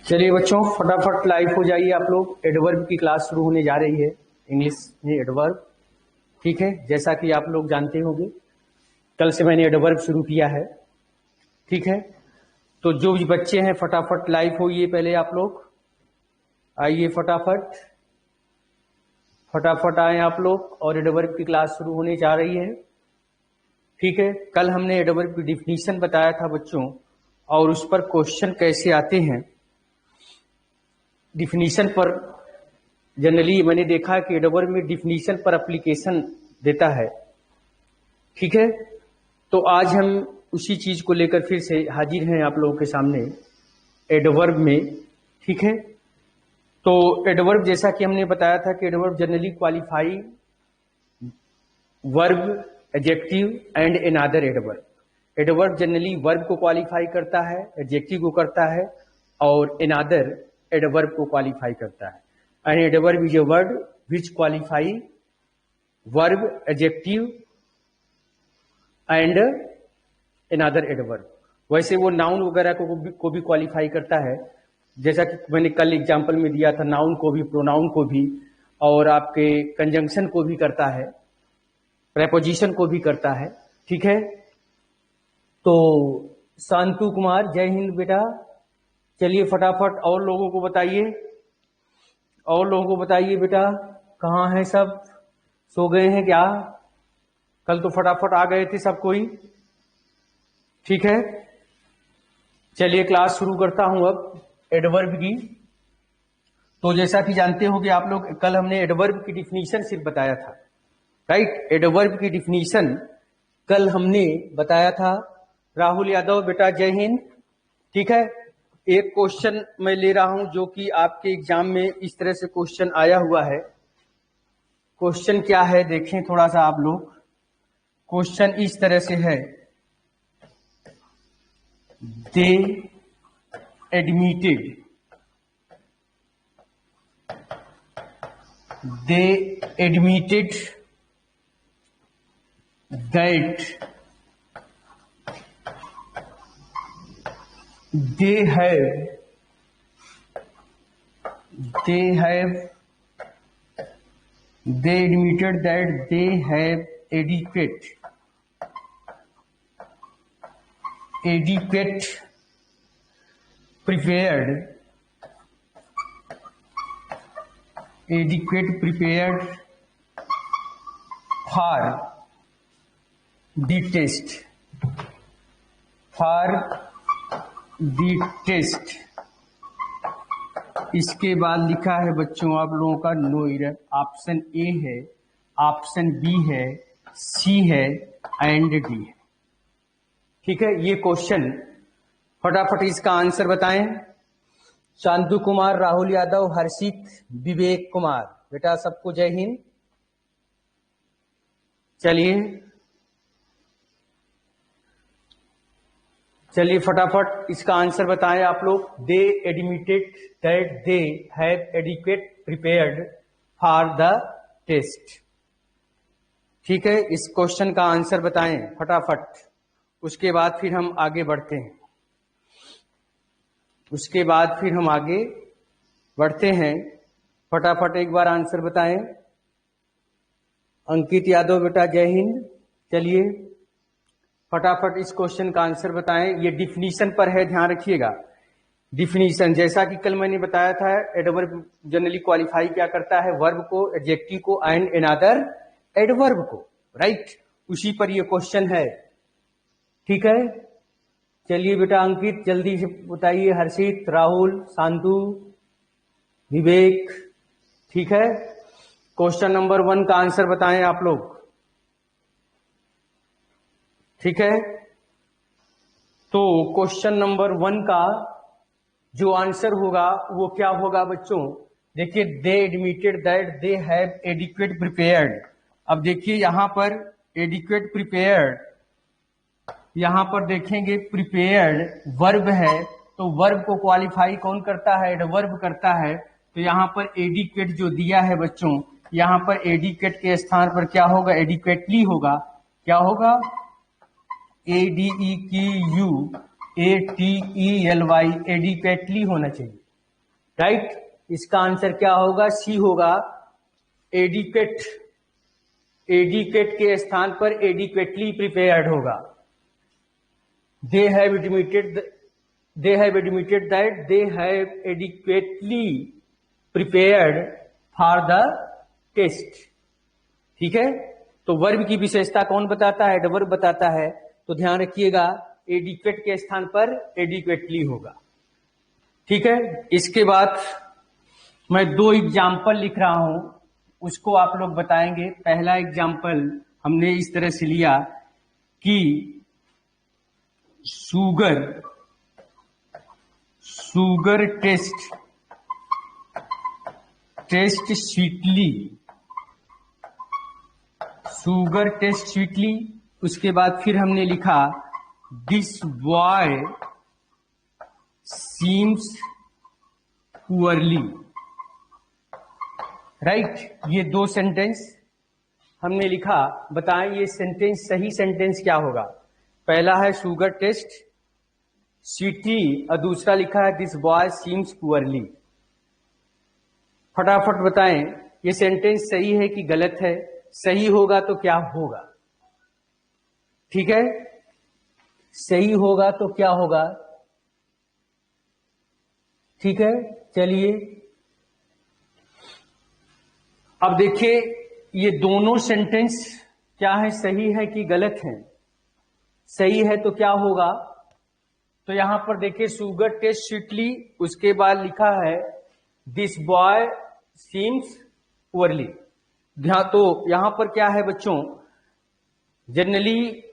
चलिए बच्चों, फटाफट लाइव हो जाइए आप लोग। एडवर्ब की क्लास शुरू होने जा रही है, इंग्लिश में एडवर्ब। ठीक है, जैसा कि आप लोग जानते होंगे कल से मैंने एडवर्ब शुरू किया है। ठीक है, तो जो भी बच्चे हैं फटाफट लाइव होइए। पहले आप लोग आइए, फटाफट फटाफट आए आप लोग, और एडवर्ब की क्लास शुरू होने जा रही है। ठीक है, कल हमने एडवर्ब की डिफिनीशन बताया था बच्चों, और उस पर क्वेश्चन कैसे आते हैं। डिफिनीशन पर जनरली मैंने देखा कि एडवर्ब में डिफिनीशन पर एप्लीकेशन देता है। ठीक है, तो आज हम उसी चीज को लेकर फिर से हाजिर हैं आप लोगों के सामने एडवर्ब में। ठीक है, तो एडवर्ब जैसा कि हमने बताया था कि adverb generally qualify verb, adjective and another adverb. Adverb generally verb को क्वालिफाई करता है, एडजेक्टिव को करता है, और अनदर एडवर्ब को क्वालिफाई करता है। And adverb is a word which qualify verb, adjective and another adverb. वैसे वो नाउन वगैरह को भी क्वालिफाई करता है, जैसा कि मैंने कल एग्जांपल में दिया था, नाउन को भी, प्रोनाउन को भी, और आपके कंजंक्शन को भी करता है, प्रेपोजिशन को भी करता है। ठीक है, तो शांतु कुमार, जय हिंद बेटा। चलिए फटाफट और लोगों को बताइए, और लोगों को बताइए बेटा, कहाँ हैं सब? सो गए हैं क्या? कल तो फटाफट आ गए थे सब कोई। ठीक है, चलिए क्लास शुरू करता हूं अब एडवर्ब की। तो जैसा कि जानते हो कि आप लोग, कल हमने एडवर्ब की डिफिनीशन सिर्फ बताया था, राइट। एडवर्ब की डिफिनीशन कल हमने बताया था। राहुल यादव बेटा, जय हिंद। ठीक है, एक क्वेश्चन मैं ले रहा हूं जो कि आपके एग्जाम में इस तरह से क्वेश्चन आया हुआ है। क्वेश्चन क्या है देखें थोड़ा सा आप लोग। क्वेश्चन इस तरह से है, दे admitted that they admitted that they have adequate prepared for the test इसके बाद लिखा है बच्चों आप लोगों का नो एरर। ऑप्शन ए है, ऑप्शन बी है, सी है एंड डी है। ठीक है, ये क्वेश्चन फटाफट इसका आंसर बताएं। शांतु कुमार, राहुल यादव, हर्षित, विवेक कुमार बेटा, सबको जय हिंद। चलिए फटाफट इसका आंसर बताएं आप लोग। They admitted that they have adequate prepared for the test. ठीक है, इस क्वेश्चन का आंसर बताएं फटाफट। उसके बाद फिर हम आगे बढ़ते हैं। फटाफट एक बार आंसर बताएं। अंकित यादव बेटा, जय हिंद। चलिए फटाफट इस क्वेश्चन का आंसर बताएं। ये डिफिनीशन पर है, ध्यान रखिएगा। डिफिनीशन जैसा कि कल मैंने बताया था, एडवर्ब जनरली क्वालिफाई क्या करता है? वर्ब को, एडजेक्टिव को एंड अनदर एडवर्ब को, राइट। उसी पर ये क्वेश्चन है। ठीक है, चलिए बेटा अंकित जल्दी से बताइए, हर्षित, राहुल, शांतु, विवेक। ठीक है, क्वेश्चन नंबर 1 का आंसर बताएं आप लोग। ठीक है, तो क्वेश्चन नंबर 1 का जो आंसर होगा वो क्या होगा बच्चों? देखिए, they admitted that they have adequate prepared. अब देखिए यहां पर एडिक्वेट प्रिपेयर्ड, यहां पर देखेंगे प्रिपेयर्ड वर्ब है, तो वर्ब को क्वालिफाई कौन करता है? एडवर्ब करता है। तो यहां पर एडिक्वेट जो दिया है बच्चों, यहां पर एडिक्वेट के स्थान पर क्या होगा? एडिक्वेटली होगा। क्या होगा? ADEQUATELY, एडिक्वेटली होना चाहिए। राइट। इसका आंसर क्या होगा? सी होगा। एडिक्वेट, एडिक्वेट के स्थान पर एडिक्वेटली प्रिपेयर्ड होगा। They have admitted that they have adequately prepared for the test. ठीक है, तो वर्ब की विशेषता कौन बताता है? एडवर्ब बताता है। तो ध्यान रखिएगा, एडिक्वेट के स्थान पर एडिक्वेटली होगा। ठीक है, इसके बाद मैं 2 एग्जाम्पल लिख रहा हूं, उसको आप लोग बताएंगे। पहला एग्जाम्पल हमने इस तरह से लिया कि शुगर टेस्ट स्वीटली। उसके बाद फिर हमने लिखा this boy seems poorly. Right, ये 2 सेंटेंस हमने लिखा। बताएं ये सेंटेंस, सही सेंटेंस क्या होगा? पहला है शुगर टेस्ट स्वीटली और दूसरा लिखा है दिस बॉय सीम्स पुअरली। फटाफट बताएं ये सेंटेंस सही है कि गलत है? सही होगा तो क्या होगा? ठीक है, सही होगा तो क्या होगा? ठीक है, चलिए अब देखिए ये दोनों सेंटेंस क्या है, सही है कि गलत है? सही है तो क्या होगा? तो यहां पर देखिए शुगर टेस्ट स्वीटली, उसके बाद लिखा है दिस बॉय सीम्स पुअरली। ध्यान, तो यहां पर क्या है बच्चों, जनरली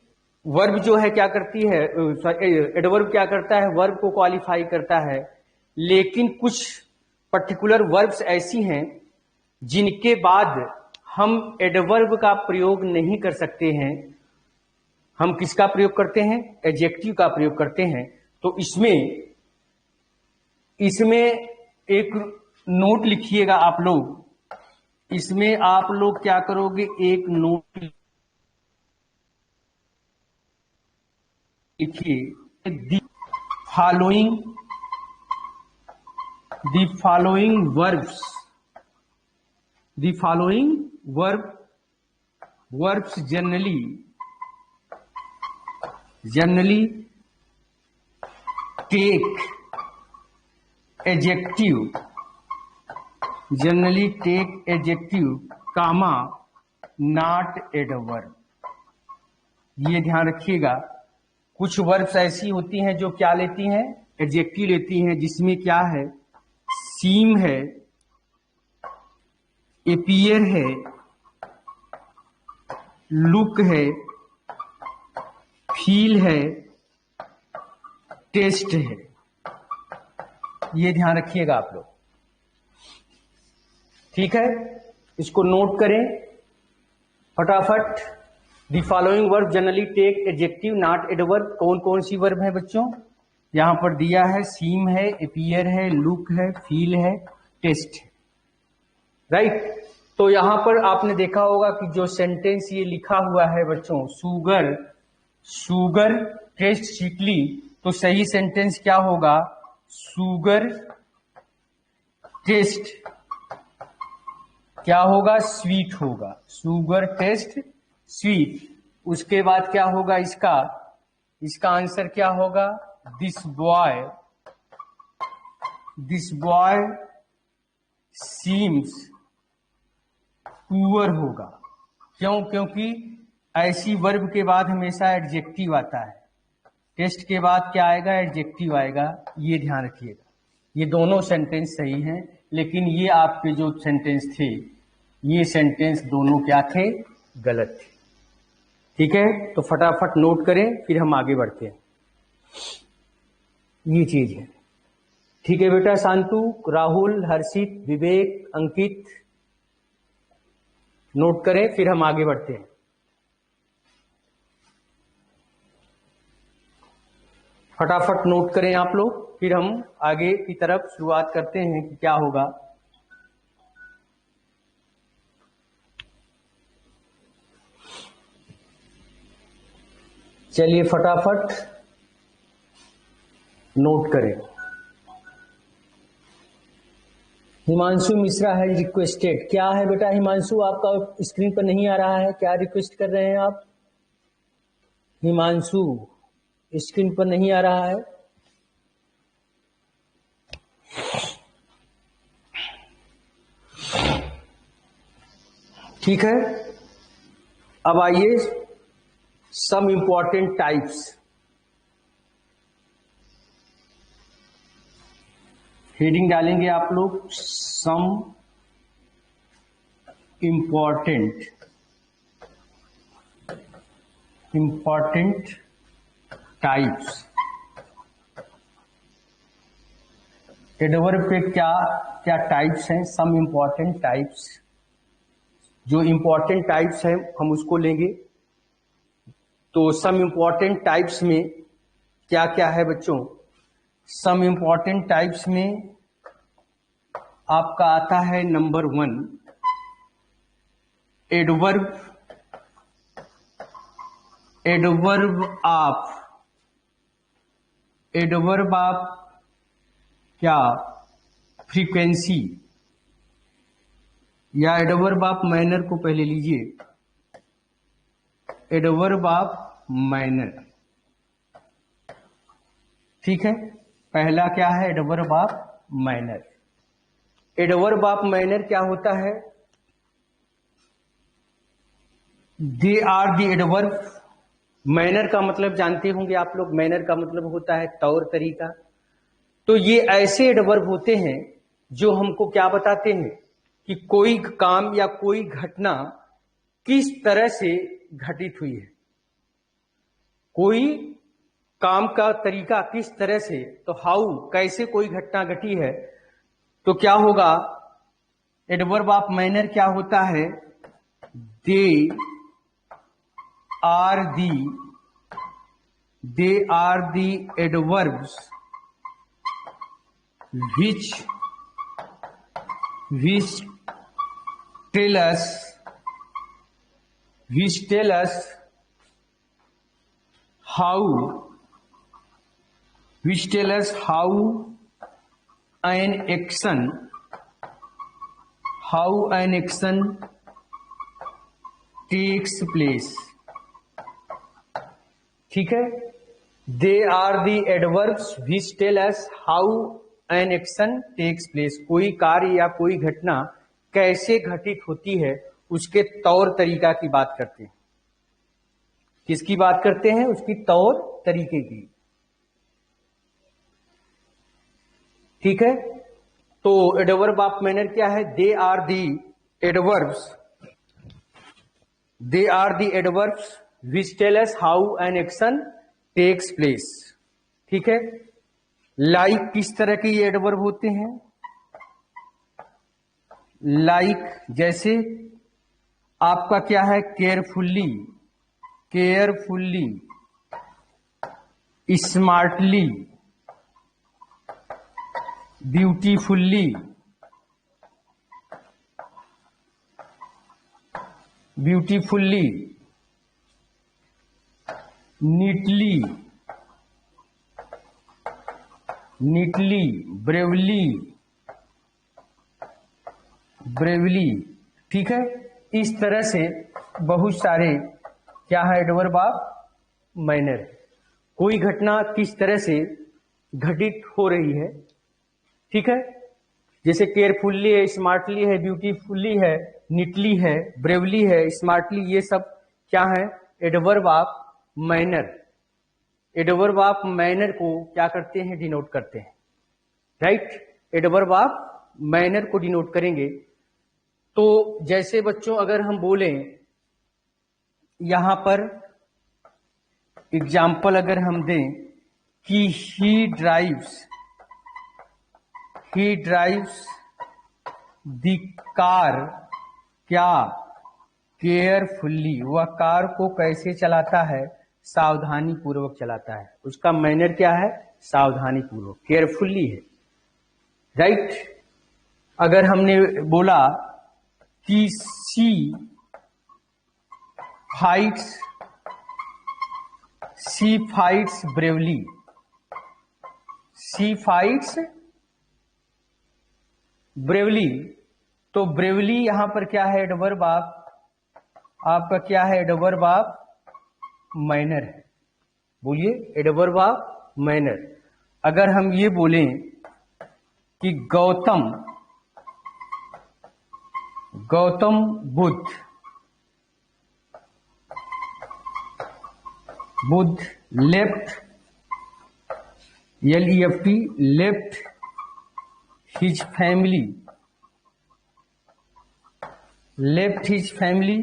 वर्ब जो है क्या करती है, एडवर्ब क्या करता है? वर्ब को क्वालिफाई करता है। लेकिन कुछ पर्टिकुलर वर्ब्स ऐसी हैं जिनके बाद हम एडवर्ब का प्रयोग नहीं कर सकते हैं। हम किसका प्रयोग करते हैं? एडजेक्टिव का प्रयोग करते हैं। तो इसमें एक नोट लिखिएगा आप लोग। इसमें आप लोग क्या करोगे? एक नोट लिखिए, the following verbs generally take adjective comma not adverb. ये ध्यान रखिएगा, कुछ वर्ब्स ऐसी होती हैं जो क्या लेती हैं? एडजेक्टिव लेती हैं, जिसमें क्या है? सीम है, अपीयर है, लुक है, फील है, टेस्ट है। ये ध्यान रखिएगा आप लोग। ठीक है, इसको नोट करें फटाफट। The following verb generally take adjective not adverb. कौन कौन सी वर्ब है बच्चों? यहां पर दिया है, सीम है, अपीयर है, लुक है, फील है, टेस्ट है। राइट, तो यहां पर आपने देखा होगा कि जो सेंटेंस ये लिखा हुआ है बच्चों, शुगर टेस्ट स्वीटली, तो सही सेंटेंस क्या होगा? शुगर टेस्ट क्या होगा? स्वीट होगा। Sugar test sweet. उसके बाद क्या होगा इसका आंसर क्या होगा? दिस बॉय सीम्स पुअर होगा। क्यों? क्योंकि ऐसी वर्ब के बाद हमेशा एडजेक्टिव आता है। टेस्ट के बाद क्या आएगा? एडजेक्टिव आएगा। ये ध्यान रखिएगा। ये दोनों सेंटेंस सही हैं, लेकिन ये आपके जो सेंटेंस थे, ये सेंटेंस दोनों क्या थे? गलत थे। ठीक है, तो फटाफट नोट करें, फिर हम आगे बढ़ते हैं। ये चीज है। ठीक है बेटा, शांतु, राहुल, हर्षित, विवेक, अंकित, नोट करें, फिर हम आगे बढ़ते हैं। फटाफट नोट करें आप लोग, फिर हम आगे की तरफ शुरुआत करते हैं कि क्या होगा। चलिए फटाफट नोट करें। हिमांशु मिश्रा है रिक्वेस्टेड। क्या है बेटा हिमांशु, आपका स्क्रीन पर नहीं आ रहा है, क्या रिक्वेस्ट कर रहे हैं आप? हिमांशु स्क्रीन पर नहीं आ रहा है। ठीक है, अब आइए सम इंपॉर्टेंट टाइप्स। हेडिंग डालेंगे आप लोग, सम इंपॉर्टेंट टाइप्स। एडवर्ब पे क्या क्या टाइप्स हैं? Some important types. जो इंपॉर्टेंट टाइप्स हैं हम उसको लेंगे। तो सम इंपॉर्टेंट टाइप्स में क्या क्या है बच्चों? सम इंपॉर्टेंट टाइप्स में आपका आता है नंबर 1 एडवर्ब ऑफ क्या फ्रीक्वेंसी, या एडवर्ब ऑफ मैनर को पहले लीजिए। एडवर्ब ऑफ मैनर, ठीक है। पहला क्या है? Adverb of manner. Adverb of manner क्या होता है? They are the adverb. Manner का मतलब जानते होंगे आप लोग, मैनर का मतलब होता है तौर तरीका। तो ये ऐसे एडवर्ब होते हैं जो हमको क्या बताते हैं कि कोई काम या कोई घटना किस तरह से घटित हुई है, कोई काम का तरीका किस तरह से, तो हाउ, कैसे कोई घटना घटी है। तो क्या होगा? एडवर्ब ऑफ मैनर क्या होता है? They are the adverbs which tell us how an action takes place। ठीक है, they are the adverbs which tell us how an action takes place। कोई कार्य या कोई घटना कैसे घटित होती है उसके तौर तरीका की बात करते हैं। किसकी बात करते हैं? उसकी तौर तरीके की। ठीक है, तो एडवर्ब ऑफ मैनर क्या है? They are the adverbs which tell us how an action takes place। ठीक है, लाइक किस तरह के ये एडवर्ब होते हैं? लाइक जैसे आपका क्या है? Carefully, smartly, beautifully, neatly, bravely. ठीक है, इस तरह से बहुत सारे क्या है? Adverb of manner. कोई घटना किस तरह से घटित हो रही है। ठीक है, जैसे केयरफुल्ली है, स्मार्टली है, ब्यूटीफुल्ली है, नीटली है, ब्रेवली है, स्मार्टली, ये सब क्या है? Adverb of manner. Adverb of manner को क्या करते हैं? डिनोट करते हैं। राइट, एडवर्ब ऑफ मैनर को डिनोट करेंगे। तो जैसे बच्चों अगर हम बोलें यहां पर एग्जाम्पल अगर हम दें कि ही ड्राइव्स द कार, क्या? केयरफुल्ली, वह कार को कैसे चलाता है? सावधानी पूर्वक चलाता है। उसका मैनर क्या है? सावधानी पूर्वक, केयरफुल्ली है। राइट, अगर हमने बोला कि सी फाइट्स ब्रेवली, ब्रेवली, तो ब्रेवली यहां पर क्या है? एडवर्ब आपका क्या है? एडवर्ब ऑफ मैनर है। बोलिए, एडवर्ब ऑफ मैनर। अगर हम ये बोलें कि Gautam Buddha left, LEFT, left his family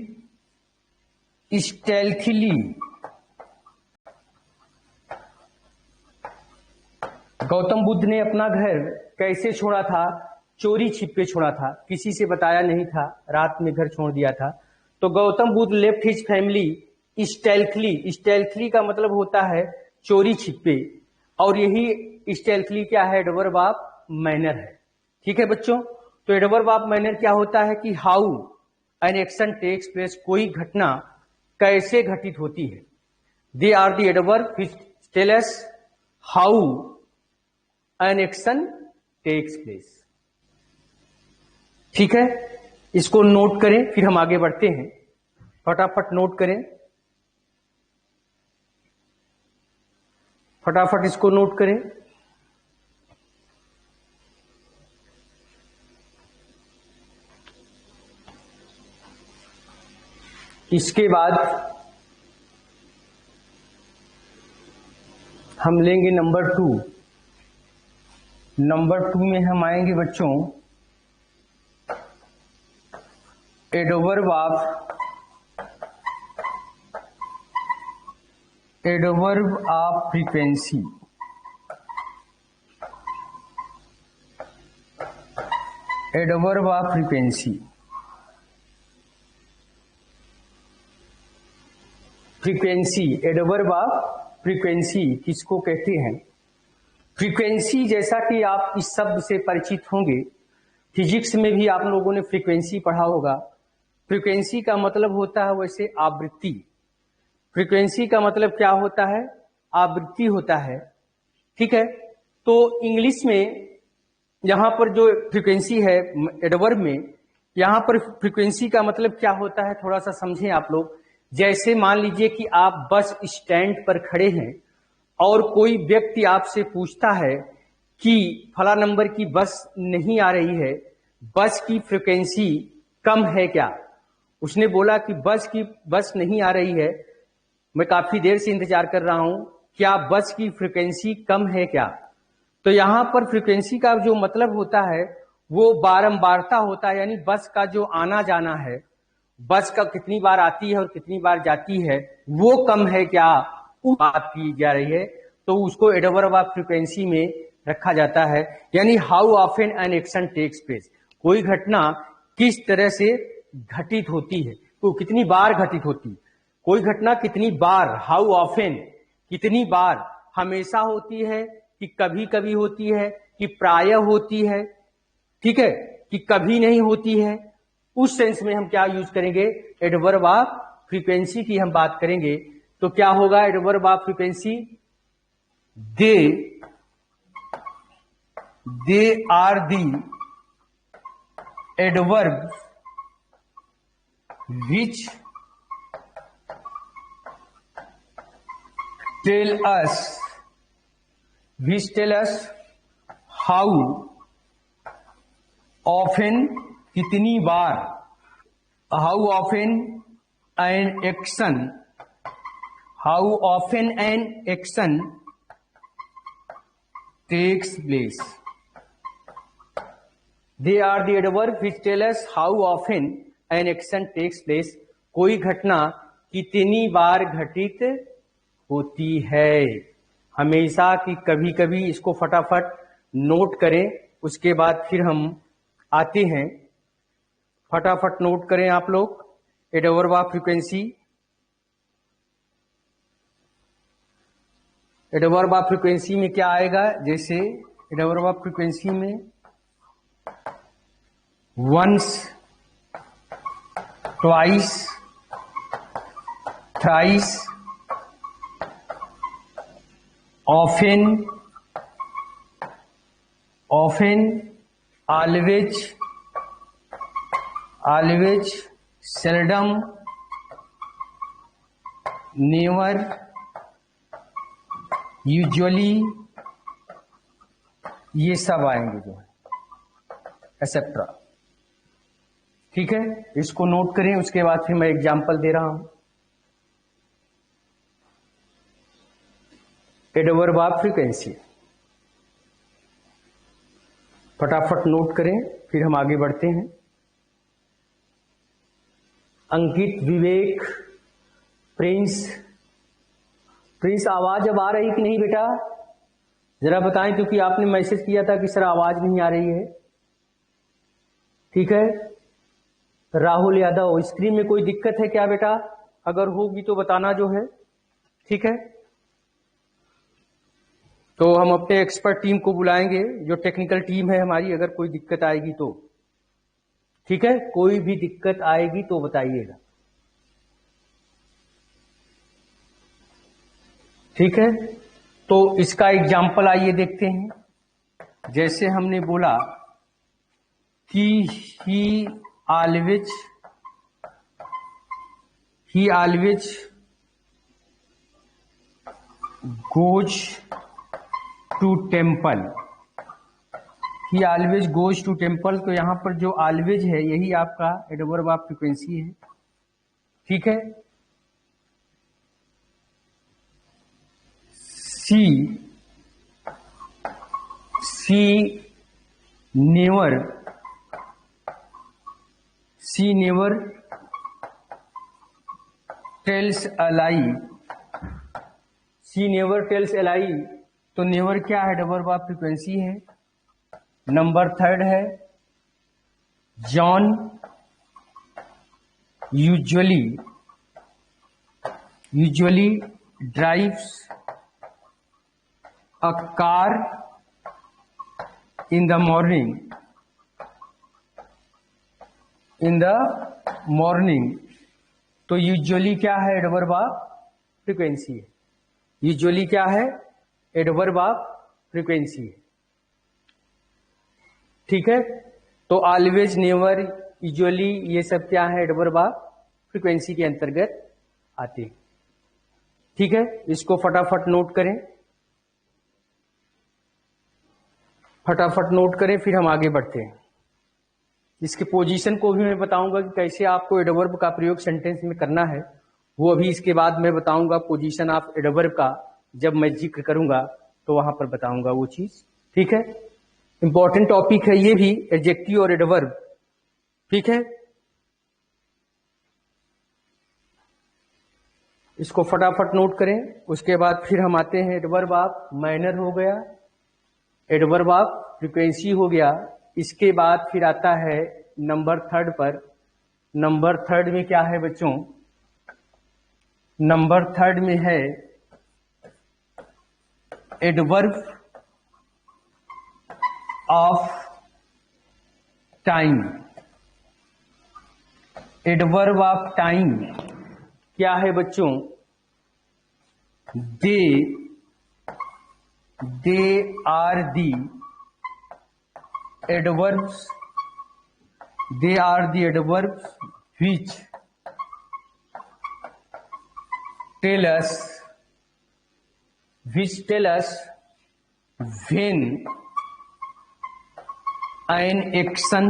stealthily. Gautam Buddha ने अपना घर कैसे छोड़ा था? चोरी छिपके छोड़ा था, किसी से बताया नहीं था, रात में घर छोड़ दिया था। तो Gautam Buddha left his family stealthily का मतलब होता है चोरी छिपे, और यही स्टेल्थली क्या है? एडवर्ब ऑफ मैनर है। ठीक है बच्चों, तो एडवर्ब ऑफ मैनर क्या होता है कि how an action takes place, कोई घटना कैसे घटित होती है। They are the adverb which tell us how an action takes place. ठीक है, इसको नोट करें, फिर हम आगे बढ़ते हैं। फटाफट नोट करें, फटाफट इसको नोट करें। इसके बाद हम लेंगे नंबर 2। नंबर 2 में हम आएंगे बच्चों adverb of frequency. Adverb of frequency, adverb of frequency किसको कहते हैं? फ्रीक्वेंसी, जैसा कि आप इस शब्द से परिचित होंगे, फिजिक्स में भी आप लोगों ने फ्रीक्वेंसी पढ़ा होगा। फ्रीक्वेंसी का मतलब होता है वैसे आवृत्ति। फ्रीक्वेंसी का मतलब क्या होता है? आवृत्ति होता है। ठीक है, तो इंग्लिश में यहां पर जो फ्रीक्वेंसी है एडवर्ब में, यहां पर फ्रीक्वेंसी का मतलब क्या होता है थोड़ा सा समझें आप लोग। जैसे मान लीजिए कि आप बस स्टैंड पर खड़े हैं और कोई व्यक्ति आपसे पूछता है कि फला नंबर की बस नहीं आ रही है, बस की फ्रीक्वेंसी कम है क्या? उसने बोला कि बस नहीं आ रही है, मैं काफी देर से इंतजार कर रहा हूं, क्या बस की फ्रीक्वेंसी कम है क्या? तो यहां पर फ्रीक्वेंसी का जो मतलब होता है वो बारंबारता होता है, यानी बस का जो आना जाना है, बस का कितनी बार आती है और कितनी बार जाती है, वो कम है क्या, वो बात की जा रही है। तो उसको एडवर्ब ऑफ फ्रीक्वेंसी में रखा जाता है, यानी how often an action takes place, कोई घटना किस तरह से घटित होती है, तो कितनी बार घटित होती है, कोई घटना कितनी बार, हाउ ऑफन कितनी बार, हमेशा होती है कि कभी कभी होती है कि प्रायः होती है, ठीक है, कि कभी नहीं होती है। उस सेंस में हम क्या यूज करेंगे? एडवर्ब ऑफ फ्रीक्वेंसी की हम बात करेंगे। तो क्या होगा adverb of frequency? They are the adverb which tell us how often कितनी बार, how often an action takes place. They are the adverb which tell us how often an action takes place. कोई घटना कितनी बार घटित होती है, हमेशा की कभी कभी। इसको फटाफट नोट करें, उसके बाद फिर हम आते हैं। फटाफट नोट करें आप लोग adverb of frequency. Adverb of frequency में क्या आएगा? जैसे एडवर्ब ऑफ फ्रीक्वेंसी में once, twice, thrice, often, always, always, seldom, never, usually, ये सब आएंगे जो है, एक्सेट्रा। ठीक है, इसको नोट करें। उसके बाद फिर मैं एग्जांपल दे रहा हूं। एडवर्ब ऑफ फ्रीक्वेंसी, फटाफट नोट करें, फिर हम आगे बढ़ते हैं। अंकित, विवेक, प्रिंस, प्रिंस आवाज अब आ रही कि नहीं बेटा, जरा बताएं, क्योंकि आपने मैसेज किया था कि सर आवाज नहीं आ रही है। ठीक है, राहुल यादव, स्क्रीन में कोई दिक्कत है क्या बेटा? अगर होगी तो बताना जो है। ठीक है, तो हम अपने एक्सपर्ट टीम को बुलाएंगे, जो टेक्निकल टीम है हमारी, अगर कोई दिक्कत आएगी तो। ठीक है, कोई भी दिक्कत आएगी तो बताइएगा। ठीक है, तो इसका एग्जाम्पल आइए देखते हैं। जैसे हमने बोला कि he always goes to temple, he always goes to temple. तो यहां पर जो ऑलवेज है यही आपका एडवर्ब ऑफ फ्रीक्वेंसी है। ठीक है, she never tells a lie, she never tells a lie. तो नेवर क्या है? एडवर्ब ऑफ फ्रीक्वेंसी है। नंबर थर्ड है John usually drives a car in the morning। तो यूजुअली क्या है? एडवर्ब ऑफ फ्रीक्वेंसी है। यूजुअली क्या है? एडवर्ब ऑफ फ्रीक्वेंसी है। ठीक है, तो ऑलवेज, नेवर, यूजुअली, ये सब क्या है? एडवर्ब ऑफ फ्रीक्वेंसी के अंतर्गत आते हैं। ठीक है, इसको फटाफट नोट करें, फटाफट नोट करें, फिर हम आगे बढ़ते हैं। इसके पोजीशन को भी मैं बताऊंगा कि कैसे आपको एडवर्ब का प्रयोग सेंटेंस में करना है, वो अभी इसके बाद मैं बताऊंगा। पोजीशन ऑफ एडवर्ब का जब मैं जिक्र करूंगा तो वहां पर बताऊंगा वो चीज। ठीक है, इंपॉर्टेंट टॉपिक है ये भी, एडजेक्टिव और एडवर्ब। ठीक है, इसको फटाफट नोट करें। उसके बाद फिर हम आते हैं एडवर्ब ऑफ मैनर हो गया, एडवर्ब ऑफ फ्रीक्वेंसी हो गया। इसके बाद फिर आता है नंबर थर्ड पर। नंबर थर्ड में क्या है बच्चों? नंबर थर्ड में है adverb of time. Adverb of time क्या है बच्चों? They are the adverbs, they are the adverbs which tell us when an action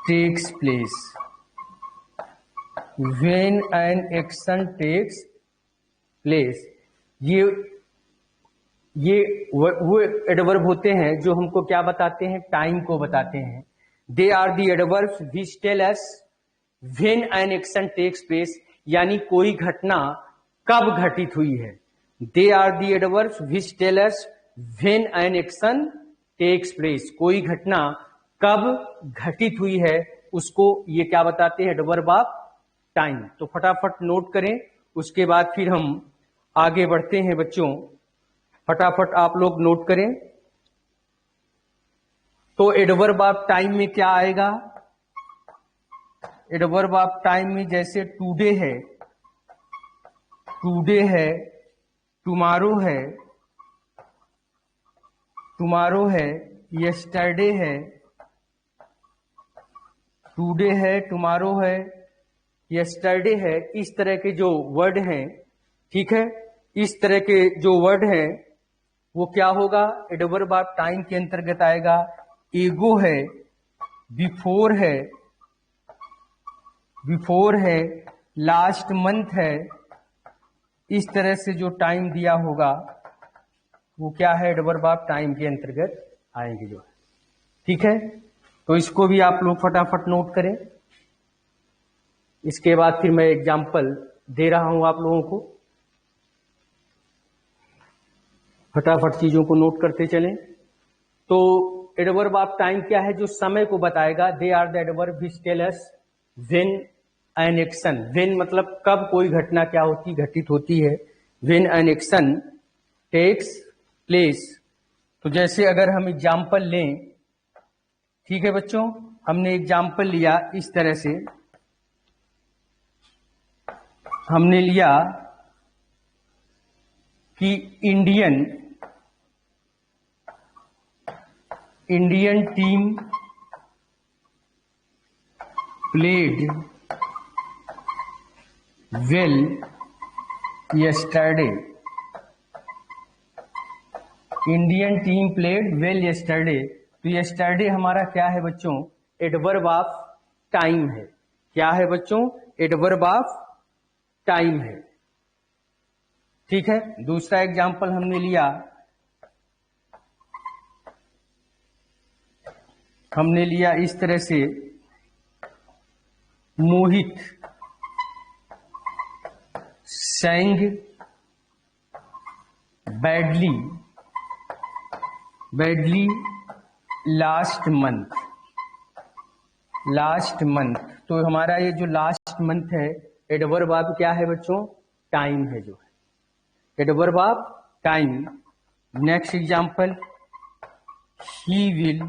takes place, when an action takes place। ये वो एडवर्ब होते हैं जो हमको क्या बताते हैं? टाइम को बताते हैं। They are the adverbs which tell us when an action takes place, यानी कोई घटना कब घटित हुई है। They are the adverbs which tell us when an action takes place, कोई घटना कब घटित हुई है उसको ये क्या बताते हैं? Adverb of time. तो फटाफट नोट करें, उसके बाद फिर हम आगे बढ़ते हैं बच्चों। फटाफट आप लोग नोट करें। तो एडवर्ब ऑफ टाइम में क्या आएगा? एडवर्ब ऑफ टाइम में जैसे टुडे है, टुमारो है, टुमारो है, यस्टरडे है, टुडे है, टुमारो है, यस्टरडे है। इस तरह के जो वर्ड हैं, ठीक है, इस तरह के जो वर्ड हैं वो क्या होगा, एडवर्ब ऑफ टाइम के अंतर्गत आएगा। एगो है, बिफोर है, बिफोर है, लास्ट मंथ है। इस तरह से जो टाइम दिया होगा वो क्या है, एडवर्ब ऑफ टाइम के अंतर्गत आएंगे जो है, ठीक है। तो इसको भी आप लोग फटाफट नोट करें। इसके बाद फिर मैं एग्जाम्पल दे रहा हूं आप लोगों को, फटाफट चीजों को नोट करते चलें। तो एडवर्ब ऑफ टाइम क्या है, जो समय को बताएगा। They are the adverb which tell us when an action, when मतलब कब कोई घटना क्या होती, घटित होती है। When an action takes place. तो जैसे अगर हम एग्जाम्पल लें, ठीक है बच्चों, हमने एग्जाम्पल लिया इस तरह से, हमने लिया कि Indian team played well yesterday. Indian team played well yesterday. तो यस्टरडे हमारा क्या है बच्चों, एडवर्ब ऑफ टाइम है। क्या है बच्चों, एडवर्ब ऑफ टाइम है, ठीक है। दूसरा एग्जाम्पल हमने लिया, हमने लिया इस तरह से, मोहित sang बैडली लास्ट मंथ। तो हमारा ये जो लास्ट मंथ है, एडवर्ब ऑफ क्या है बच्चों, टाइम है जो है, adverb of time. Next example, he will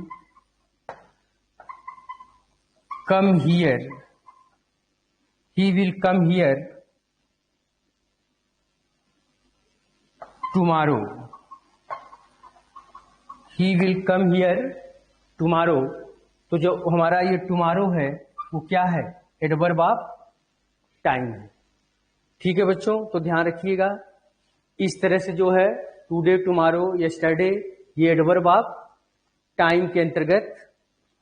come here, he will come here tomorrow, he will come here tomorrow। तो जो हमारा ये टुमारो है वो क्या है, एडवर्ब ऑफ टाइम है, ठीक है बच्चों। तो ध्यान रखिएगा, इस तरह से जो है टुडे, टुमारो, यस्टरडे, ये एडवर्ब ऑफ टाइम के अंतर्गत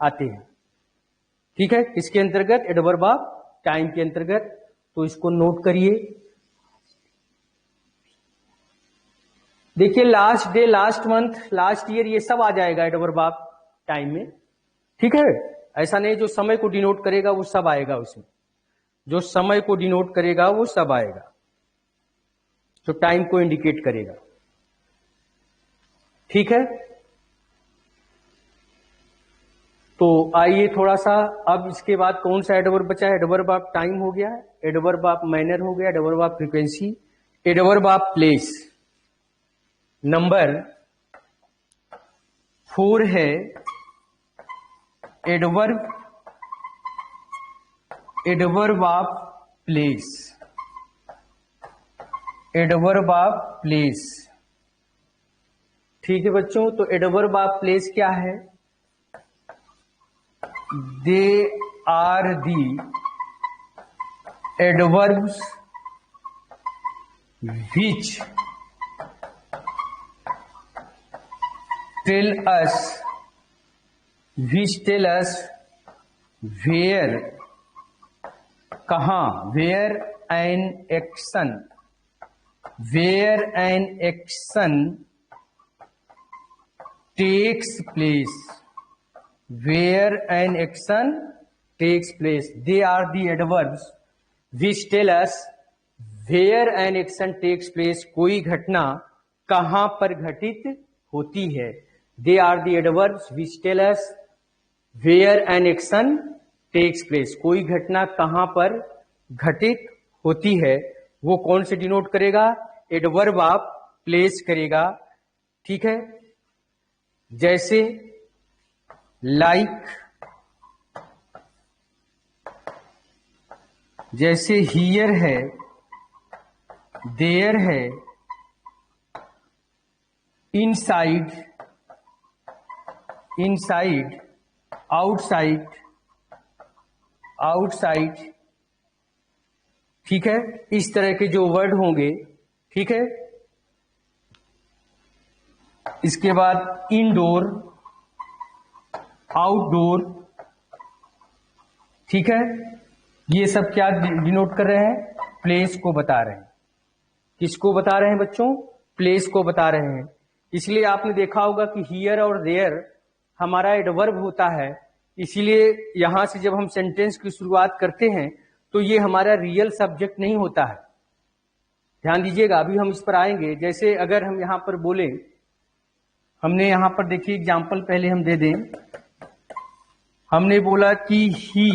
आते हैं, ठीक है। इसके अंतर्गत एडवर्ब ऑफ टाइम के अंतर्गत, तो इसको नोट करिए। देखिए, last day, last month, last year, ये सब आ जाएगा एडवर्ब ऑफ टाइम में, ठीक है। ऐसा नहीं जो समय को डिनोट करेगा वो सब आएगा उसमें, जो समय को डिनोट करेगा वो सब आएगा, जो टाइम को इंडिकेट करेगा, ठीक है। तो आइए थोड़ा सा, अब इसके बाद कौन सा एडवर्ब बचा है, एडवर्ब ऑफ टाइम हो गया, एडवर्ब ऑफ मैनर हो गया, adverb of frequency, adverb of place. Number 4 है adverb of place, adverb of place, ठीक है बच्चों। तो एडवर्ब ऑफ प्लेस क्या है, they are the adverbs which tell us where, कहाँ, where an action takes place, where an action takes place। They are the adverbs which tell us where an action takes place, कोई घटना कहां पर घटित होती है। They are the adverbs which tell us where an action takes place, कोई घटना कहां पर घटित होती है, वो कौन से डिनोट करेगा, एडवर्ब ऑफ प्लेस करेगा, ठीक है। जैसे लाइक, जैसे हियर है, देयर है, इनसाइड, इनसाइड, आउटसाइड, आउटसाइड, ठीक है, इस तरह के जो वर्ड होंगे, ठीक है। इसके बाद इनडोर, आउटडोर, ठीक है, ये सब क्या डिनोट कर रहे हैं? प्लेस को बता रहे हैं। किसको बता रहे हैं बच्चों? प्लेस को बता रहे हैं। इसलिए आपने देखा होगा कि हियर और देयर हमारा एडवर्ब होता है, इसीलिए यहां से जब हम सेंटेंस की शुरुआत करते हैं तो ये हमारा रियल सब्जेक्ट नहीं होता है। ध्यान दीजिएगा, अभी हम इस पर आएंगे। जैसे अगर हम यहां पर बोले, हमने यहां पर देखिए एग्जाम्पल पहले हम दे दें। हमने बोला कि he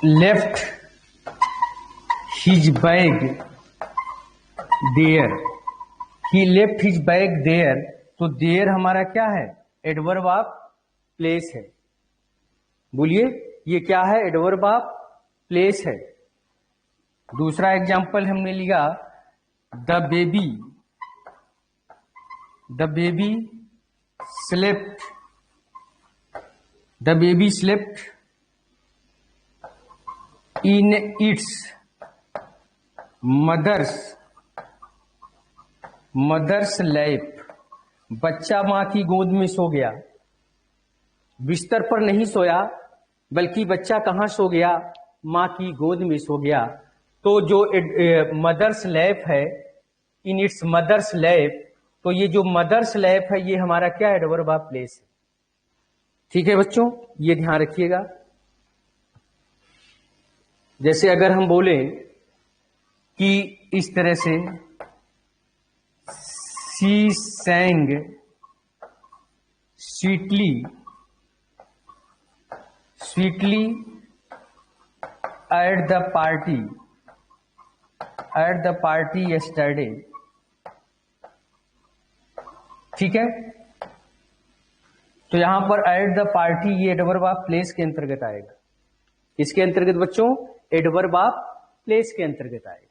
left his bag there, he left his bag there, तो देयर हमारा क्या है? एडवर्ब ऑफ प्लेस है। बोलिए, ये क्या है? एडवर्ब ऑफ प्लेस है। दूसरा एग्जाम्पल हमने लिया, the baby slept, the baby slept in its mother's lap, बच्चा मां की गोद में सो गया। बिस्तर पर नहीं सोया, बल्कि बच्चा कहां सो गया? मां की गोद में सो गया। तो जो मदर्स लैप है, इन इट्स मदर्स लैप, तो ये जो मदर्स लैप है ये हमारा क्या है? एडवर्ब ऑफ प्लेस है। ठीक है बच्चों, ये ध्यान रखिएगा। जैसे अगर हम बोले कि इस तरह से, she sang sweetly at the party yesterday, ठीक है। तो यहां पर एट द पार्टी, ये एडवर्ब ऑफ प्लेस के अंतर्गत आएगा। इसके अंतर्गत बच्चों एडवर्ब ऑफ प्लेस के अंतर्गत आएगा।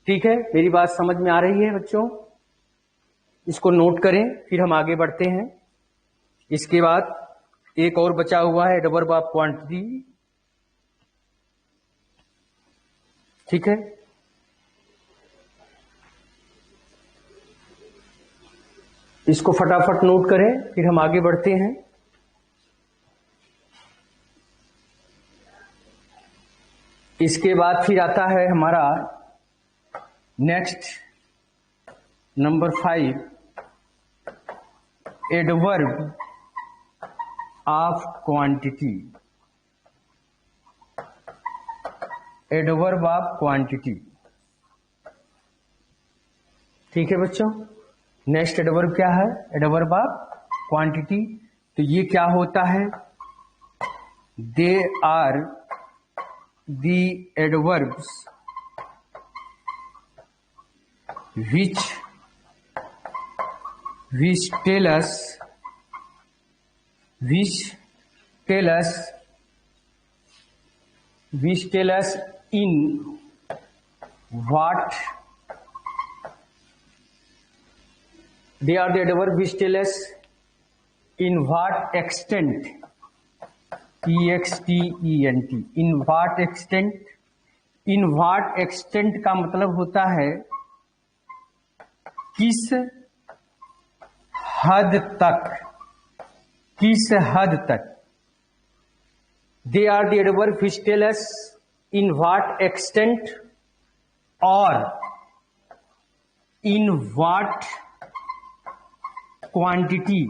ठीक है, मेरी बात समझ में आ रही है बच्चों? इसको नोट करें, फिर हम आगे बढ़ते हैं। इसके बाद एक और बचा हुआ है, एडवर्ब ऑफ क्वांटिटी, ठीक है। इसको फटाफट नोट करें, फिर हम आगे बढ़ते हैं। इसके बाद फिर आता है हमारा next number 5, adverb of quantity. Adverb of quantity, ठीक है बच्चों। नेक्स्ट एडवर्ब क्या है? Adverb of quantity. तो ये क्या होता है? They are the adverbs which tell us in what, they are the adverb which tell us in what extent, extent, in what extent। in what extent का मतलब होता है किस हद तक, किस हद तक। They are the adverb which tell us in what extent or in what quantity,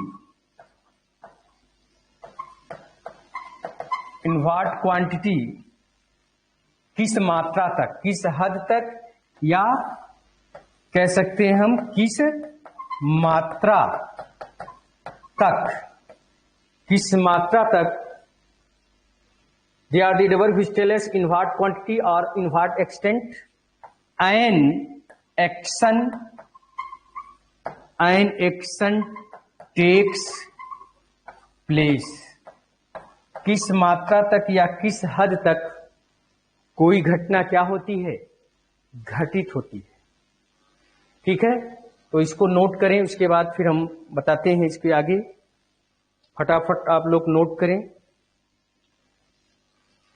in what quantity, किस मात्रा तक, किस हद तक, या कह सकते हैं हम किस मात्रा तक, किस मात्रा तक। They are the adverb which tell us in what quantity or in what extent an action takes place। किस मात्रा तक या किस हद तक कोई घटना क्या होती है? घटित होती है। ठीक है, तो इसको नोट करें, उसके बाद फिर हम बताते हैं इसके आगे। फटाफट आप लोग नोट करें,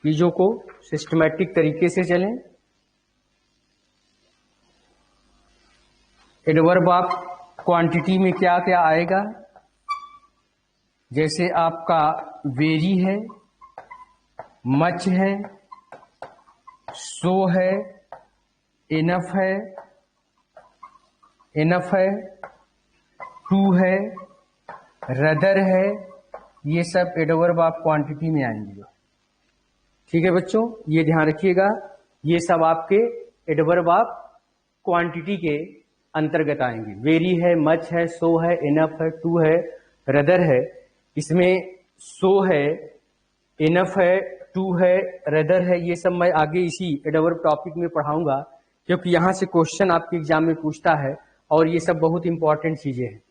चीजों को सिस्टमैटिक तरीके से चलें। एडवर्ब ऑफ क्वांटिटी में क्या क्या आएगा, जैसे आपका वेरी है, मच है, सो है, इनफ है, इनफ है, टू है, रदर है, ये सब एडवर्ब ऑफ क्वांटिटी में आएंगे। ठीक है बच्चों, ये ध्यान रखिएगा, ये सब आपके एडवर्ब ऑफ क्वांटिटी के अंतर्गत आएंगे। वेरी है, मच है, सो है, इनफ है, टू है, रदर है। इसमें सो है, इनफ है, टू है, रदर है, ये सब मैं आगे इसी एडवर्ब टॉपिक में पढ़ाऊंगा, क्योंकि यहां से क्वेश्चन आपके एग्जाम में पूछता है और ये सब बहुत इंपॉर्टेंट चीजें हैं।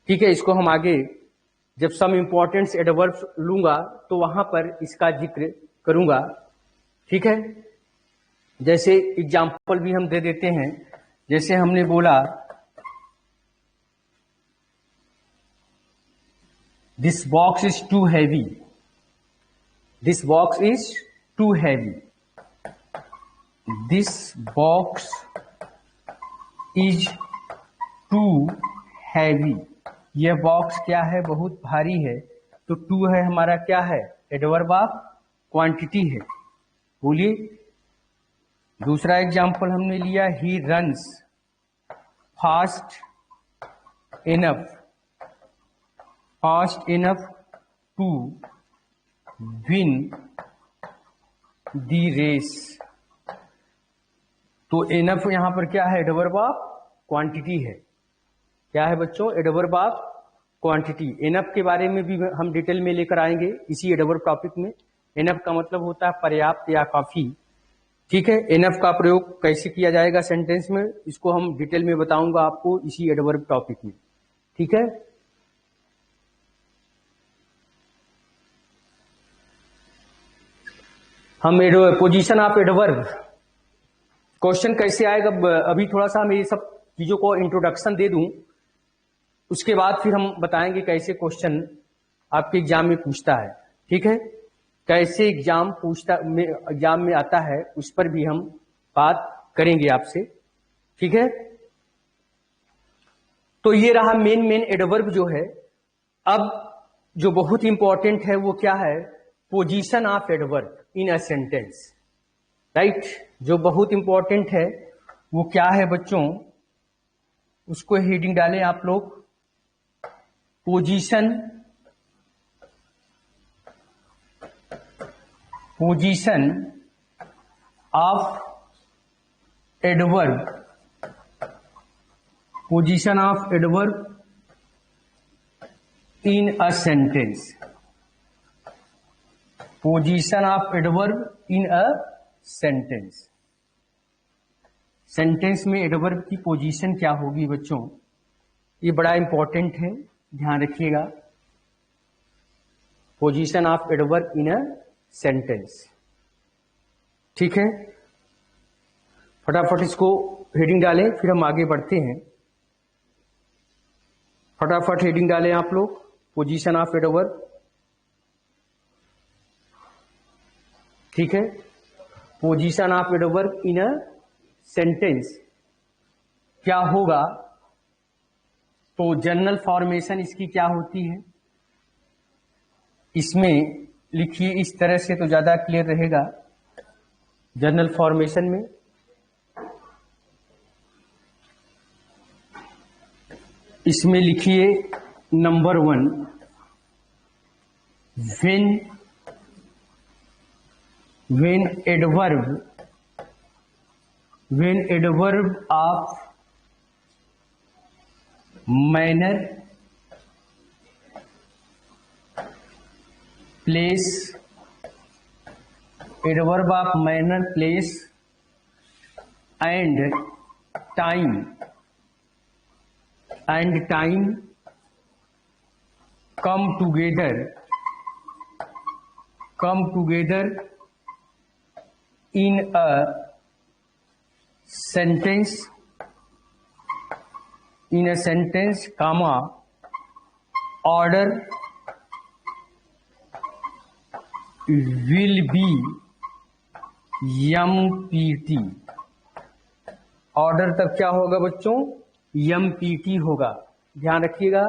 ठीक है, इसको हम आगे जब सम इंपॉर्टेंट एडवर्ब्स लूंगा तो वहां पर इसका जिक्र करूंगा। ठीक है, जैसे एग्जाम्पल भी हम दे देते हैं, जैसे हमने बोला this box is too heavy, this box is too heavy, this box is too heavy, यह बॉक्स क्या है, बहुत भारी है। तो टू है हमारा क्या है, एडवर्ब ऑफ क्वांटिटी है। बोलिए, दूसरा एग्जांपल हमने लिया, he runs fast enough, fast enough to win the race. तो इनफ यहां पर क्या है, एडवर्ब ऑफ क्वांटिटी है। क्या है बच्चों, एडवर्ब ऑफ क्वांटिटी। इनफ के बारे में भी हम डिटेल में लेकर आएंगे इसी एडवर्ब टॉपिक में। इनफ का मतलब होता है पर्याप्त या काफी। ठीक है, इनफ का प्रयोग कैसे किया जाएगा सेंटेंस में, इसको हम डिटेल में बताऊंगा आपको इसी एडवर्ब टॉपिक में। ठीक है, हम पोजीशन ऑफ एडवर्ब, क्वेश्चन कैसे आएगा, अभी थोड़ा सा हम ये सब चीजों को इंट्रोडक्शन दे दूं, उसके बाद फिर हम बताएंगे कैसे क्वेश्चन आपके एग्जाम में पूछता है। ठीक है, कैसे एग्जाम में आता है, उस पर भी हम बात करेंगे आपसे। ठीक है, तो ये रहा मेन एडवर्ब जो है। अब जो बहुत इंपॉर्टेंट है वो क्या है, position of adverb in a sentence. Right, जो बहुत इंपॉर्टेंट है वो क्या है बच्चों, उसको हेडिंग डालें आप लोग, position of adverb, position of adverb in a sentence, position of adverb in a sentence. Sentence में एडवर्ब की पोजीशन क्या होगी बच्चों, ये बड़ा इंपॉर्टेंट है, ध्यान रखिएगा। Position of adverb in a sentence. ठीक है, फटाफट इसको हेडिंग डालें, फिर हम आगे बढ़ते हैं। फटाफट हेडिंग डालें आप लोग, पोजीशन ऑफ एडवर्ब। ठीक है, position of adverb in a sentence क्या होगा, तो जनरल फॉर्मेशन इसकी क्या होती है, इसमें लिखिए इस तरह से तो ज्यादा क्लियर रहेगा। जनरल फॉर्मेशन में इसमें लिखिए number 1, when adverb of manner, place, adverb of manner, place and time come together in a sentence, in a sentence comma order will be MPT। Order तब क्या होगा बच्चों? MPT होगा। ध्यान रखिएगा,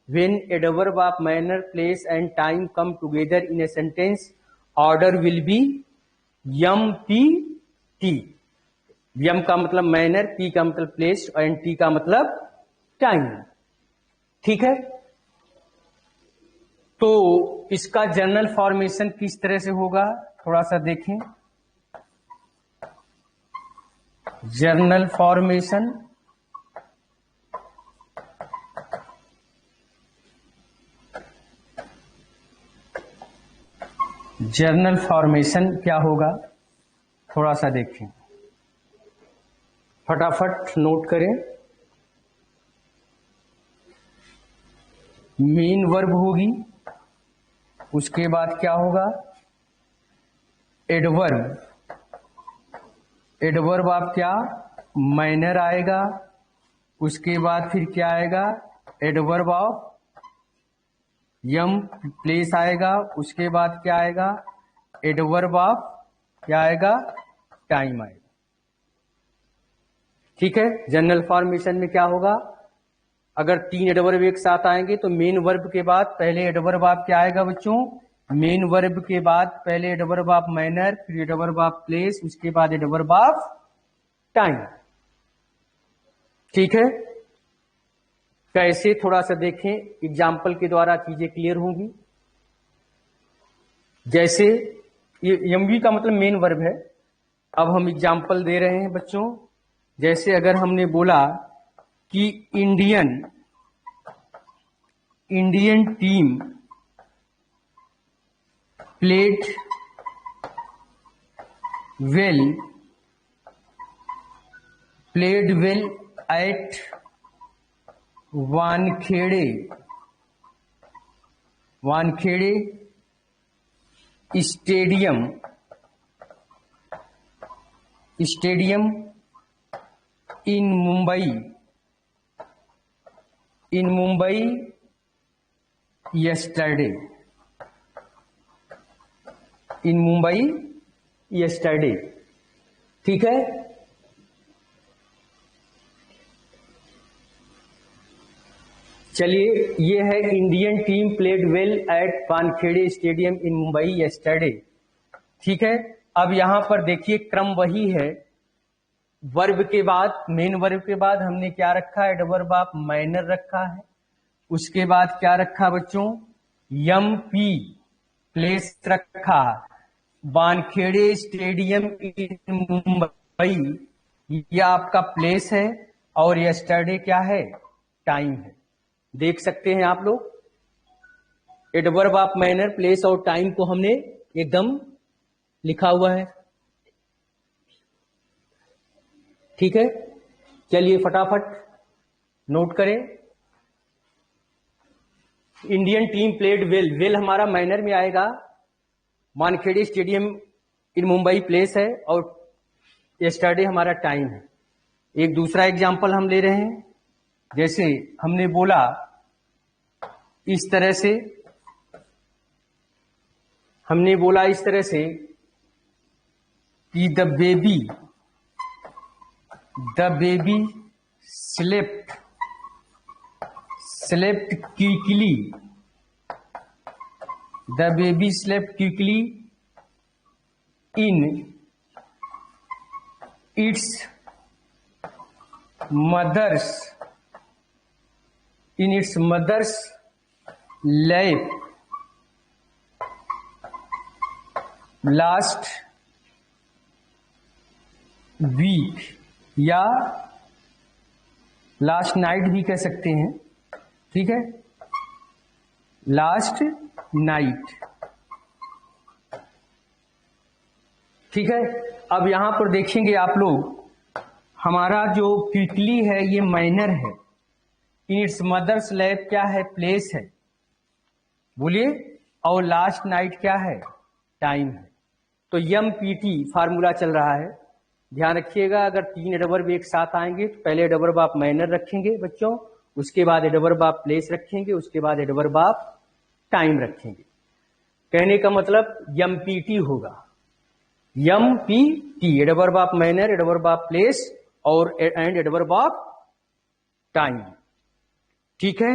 when adverb of manner, place and time come together in a sentence, order will be MPT। M का मतलब manner, P का मतलब प्लेस एंड T का मतलब टाइम। ठीक है, तो इसका जनरल फॉर्मेशन किस तरह से होगा थोड़ा सा देखें। जर्नल फॉर्मेशन, जर्नल फॉर्मेशन क्या होगा थोड़ा सा देखें, फटाफट नोट करें। मेन वर्ब होगी, उसके बाद क्या होगा? एडवर्ब। एडवर्ब आप क्या? मैनर आएगा, उसके बाद फिर क्या आएगा? एडवर्ब ऑफ यम, प्लेस आएगा, उसके बाद क्या आएगा? एडवर्ब ऑफ क्या आएगा? टाइम आएगा। ठीक है, जनरल फॉर्मेशन में क्या होगा? अगर 3 एडवर्ब एक साथ आएंगे तो मेन वर्ब के बाद पहले एडवर्ब ऑफ क्या आएगा बच्चों? मेन वर्ब के बाद पहले एडवर्ब ऑफ मैनर, फिर एडवर्ब ऑफ प्लेस, उसके बाद एडवर्ब ऑफ टाइम। ठीक है, कैसे थोड़ा सा देखें, एग्जाम्पल के द्वारा चीजें क्लियर होंगी। जैसे ये एमवी का मतलब मेन वर्ब है। अब हम एग्जाम्पल दे रहे हैं बच्चों। जैसे अगर हमने बोला कि Indian team played well at Wankhede stadium in Mumbai yesterday, in Mumbai yesterday। ठीक है, चलिए, ये है Indian team played well at Wankhede stadium in Mumbai yesterday। ठीक है, अब यहां पर देखिए क्रम वही है। वर्ब के बाद, मेन वर्ब के बाद हमने क्या रखा? एडवर्ब ऑफ मैनर रखा है। उसके बाद क्या रखा बच्चों? MP प्लेस रखा, वानखेड़े स्टेडियम इन मुंबई ये आपका प्लेस है, और यस्टरडे क्या है? टाइम है। देख सकते हैं आप लोग, एडवर्ब ऑफ मैनर, प्लेस और टाइम को हमने एकदम लिखा हुआ है। ठीक है, चलिए फटाफट नोट करें। इंडियन टीम प्लेड वेल हमारा मैनर में आएगा, वानखेड़े स्टेडियम इन मुंबई प्लेस है, और यस्टरडे हमारा टाइम है। एक दूसरा एग्जांपल हम ले रहे हैं। जैसे हमने बोला इस तरह से, कि the baby slept quickly, the baby slept quickly in its mother's lap last week, या लास्ट नाइट भी कह सकते हैं। ठीक है, लास्ट नाइट। ठीक है, अब यहां पर देखेंगे आप लोग, हमारा जो क्विकली है ये मैनर है, इट्स मदर्स लैप क्या है? प्लेस है, बोलिए, और लास्ट नाइट क्या है? टाइम है। तो MPT फार्मूला चल रहा है। ध्यान रखिएगा, अगर 3 एडवर्ब एक साथ आएंगे तो पहले एडवर्ब आप मैनर रखेंगे बच्चों, उसके बाद एडवर्ब ऑफ प्लेस रखेंगे, उसके बाद एडवर्ब ऑफ टाइम रखेंगे। कहने का मतलब एमपीटी होगा, empty, adverb of manner, adverb of place और एंड एडवर्ब ऑफ टाइम। ठीक है।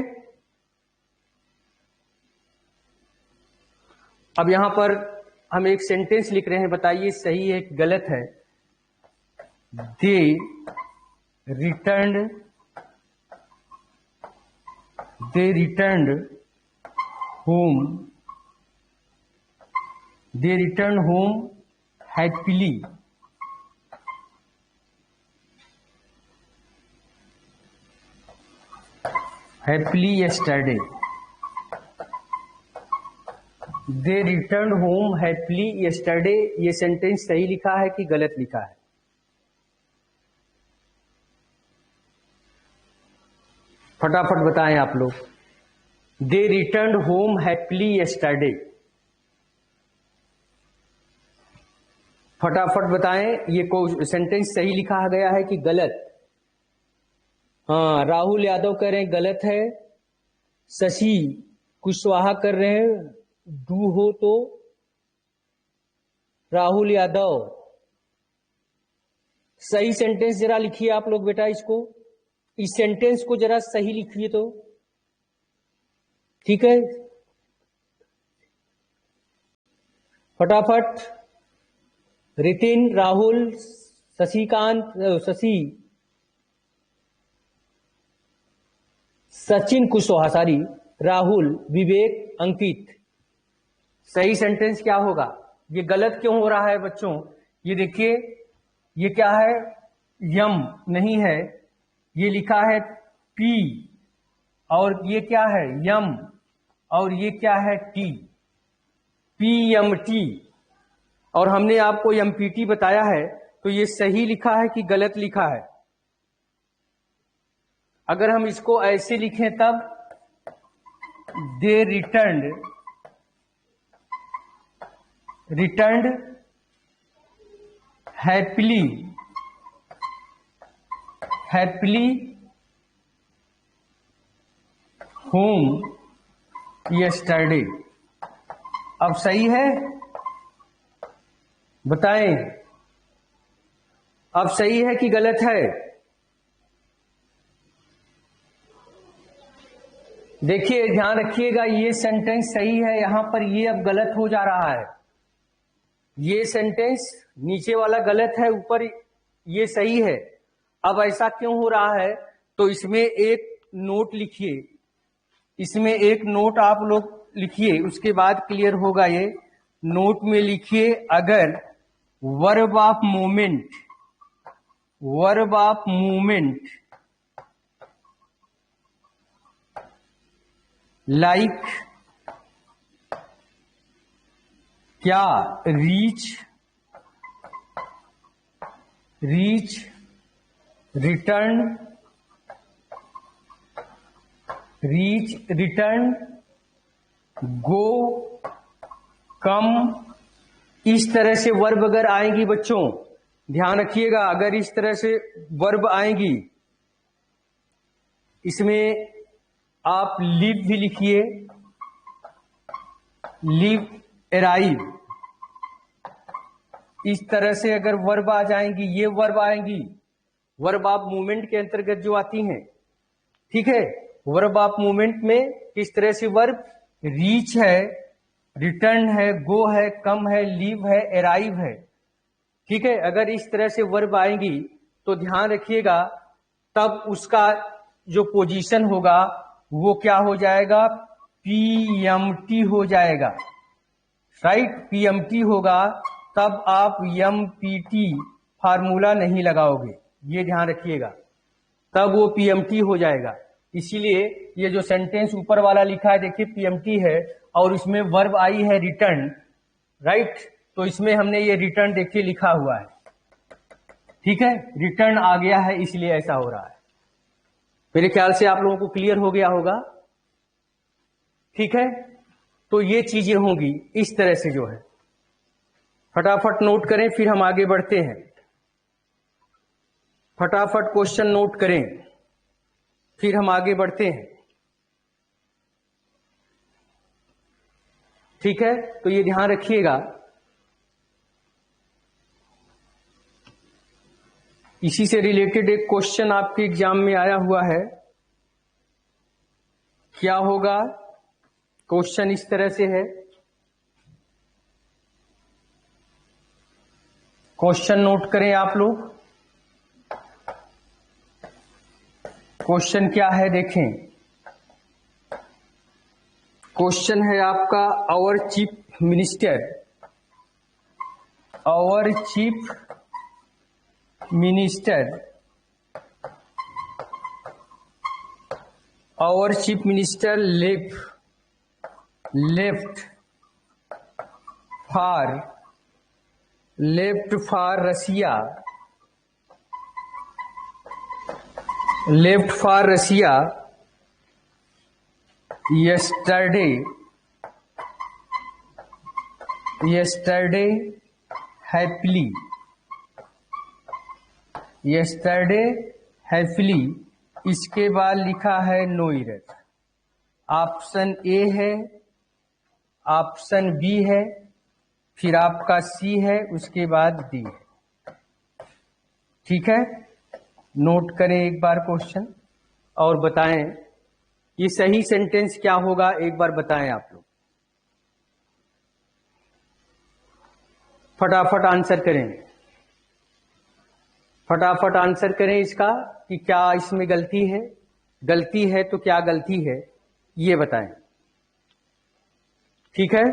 अब यहां पर हम एक सेंटेंस लिख रहे हैं, बताइए सही है कि गलत है। दे रिटर्न्ड होम हैप्पीली। यस्टरडे। दे रिटर्न होम हैप्पीली यस्टरडे, ये सेंटेंस सही लिखा है कि गलत लिखा है? फटाफट बताएं आप लोग। दे रिटर्न होम हैप्पीली यस्टरडे, फटाफट बताएं ये सेंटेंस सही लिखा गया है कि गलत? हाँ, राहुल यादव कह रहे हैं गलत है। शशि कुशवाहा कर रहे हैं डू हो तो। राहुल यादव सही सेंटेंस जरा लिखिए आप लोग बेटा, इसको, इस सेंटेंस को जरा सही लिखिए तो। ठीक है, फटाफट। रितिन, राहुल, शशिकांत, सचिन कुशवाहा, सॉरी, राहुल, विवेक, अंकित, सही सेंटेंस क्या होगा? ये गलत क्यों हो रहा है बच्चों? ये देखिए, ये क्या है? यम नहीं है, ये लिखा है पी, और ये क्या है? यम, और ये क्या है? T, PMT। और हमने आपको MPT बताया है, तो ये सही लिखा है कि गलत लिखा है? अगर हम इसको ऐसे लिखें तब, दे रिटर्न्ड हैप्पीली होम यस्टरडे। अब सही है? बताएं, अब सही है कि गलत है? देखिए, ध्यान रखिएगा, ये सेंटेंस सही है, यहां पर ये अब गलत हो जा रहा है। ये सेंटेंस नीचे वाला गलत है, ऊपर ये सही है। अब ऐसा क्यों हो रहा है? तो इसमें एक नोट लिखिए, इसमें एक नोट आप लोग लिखिए, उसके बाद क्लियर होगा। ये नोट में लिखिए, अगर वर्ब ऑफ मूवमेंट लाइक क्या? रीच, रिटर्न, गो, कम, इस तरह से वर्ब अगर आएंगी बच्चों, ध्यान रखिएगा, अगर इस तरह से वर्ब आएंगी, इसमें आप लिव भी लिखिए, लिव, अराइव, इस तरह से अगर वर्ब आ जाएंगी, ये वर्ब आएंगी, वर्ब ऑफ मूवमेंट के अंतर्गत जो आती हैं। ठीक है, वर्ब ऑफ मूवमेंट में किस तरह से वर्ब? रीच है, रिटर्न है, गो है, कम है, लीव है, अराइव है। ठीक है, अगर इस तरह से वर्ब आएंगी तो ध्यान रखिएगा, तब उसका जो पोजीशन होगा वो क्या हो जाएगा? PMT हो जाएगा, राइट? PMT होगा, तब आप MPT फार्मूला नहीं लगाओगे, ये ध्यान रखिएगा, तब वो PMT हो जाएगा। इसीलिए ये जो सेंटेंस ऊपर वाला लिखा है, देखिए PMT है, और इसमें वर्ब आई है रिटर्न, राइट? तो इसमें हमने ये रिटर्न देखिए लिखा हुआ है। ठीक है, रिटर्न आ गया है, इसलिए ऐसा हो रहा है। मेरे ख्याल से आप लोगों को क्लियर हो गया होगा। ठीक है, तो ये चीजें होंगी इस तरह से जो है, फटाफट नोट करें, फिर हम आगे बढ़ते हैं। फटाफट क्वेश्चन नोट करें, फिर हम आगे बढ़ते हैं। ठीक है, तो ये ध्यान रखिएगा। इसी से रिलेटेड एक क्वेश्चन आपके एग्जाम में आया हुआ है। क्या होगा? क्वेश्चन इस तरह से है, क्वेश्चन नोट करें आप लोग। क्वेश्चन क्या है देखें। क्वेश्चन है आपका, our chief minister left for Russia yesterday happily। इसके बाद लिखा है नो एरर। ऑप्शन ए है, ऑप्शन बी है, फिर आपका सी है, उसके बाद डी है। ठीक है, नोट करें एक बार क्वेश्चन और बताएं ये सही सेंटेंस क्या होगा, एक बार बताएं आप लोग। फटाफट आंसर करें, फटाफट आंसर करें इसका कि क्या इसमें गलती है। गलती है तो क्या गलती है ये बताएं। ठीक है,